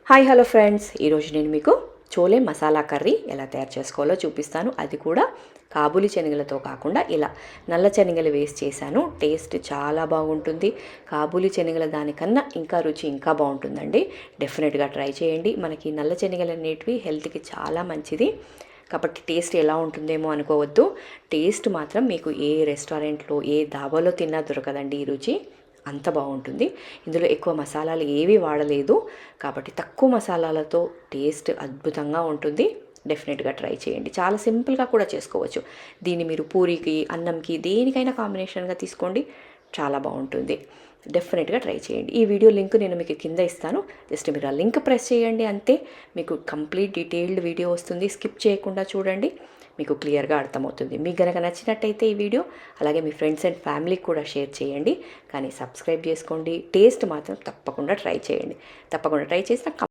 Hi hello friends, ఈరోజు నేను మీకు చోలే మసాలా కర్రీ ఎలా తయారు చేసుకోవాలో చూపిస్తాను. అది కూడా కాబూలి శనగలతో కాకుండా ఇలా నల్ల శనగలు వేసి చేశాను. టేస్ట్ చాలా బాగుంటుంది. కాబూలి శనగల దానికన్నా ఇంకా రుచి ఇంకా బాగుంటుందండి. డెఫినెట్గా ట్రై చేయండి. మనకి నల్ల శనగలు అనేటివి హెల్త్కి చాలా మంచిది కాబట్టి టేస్ట్ ఎలా ఉంటుందేమో అనుకోవద్దు. టేస్ట్ మాత్రం మీకు ఏ రెస్టారెంట్లో ఏ ధాబాలో తిన్నా దొరకదండి ఈ రుచి. అంత బాగుంటుంది. ఇందులో ఎక్కువ మసాలాలు ఏవి వాడలేదు కాబట్టి తక్కువ మసాలాలతో టేస్ట్ అద్భుతంగా ఉంటుంది. డెఫినెట్గా ట్రై చేయండి. చాలా సింపుల్గా కూడా చేసుకోవచ్చు. దీన్ని మీరు పూరికి, అన్నంకి, దేనికైనా కాంబినేషన్గా తీసుకోండి, చాలా బాగుంటుంది. డెఫినెట్గా ట్రై చేయండి. ఈ వీడియో లింక్ నేను మీకు కింద ఇస్తాను. జస్ట్ మీరు ఆ లింక్ ప్రెస్ చేయండి అంతే. మీకు కంప్లీట్ డీటెయిల్డ్ వీడియో వస్తుంది. స్కిప్ చేయకుండా చూడండి, మీకు క్లియర్గా అర్థమవుతుంది. మీకు కనుక నచ్చినట్టయితే ఈ వీడియో అలాగే మీ ఫ్రెండ్స్ అండ్ ఫ్యామిలీకి కూడా షేర్ చేయండి. కానీ సబ్స్క్రైబ్ చేసుకోండి. టేస్ట్ మాత్రం తప్పకుండా ట్రై చేయండి. తప్పకుండా ట్రై చేసిన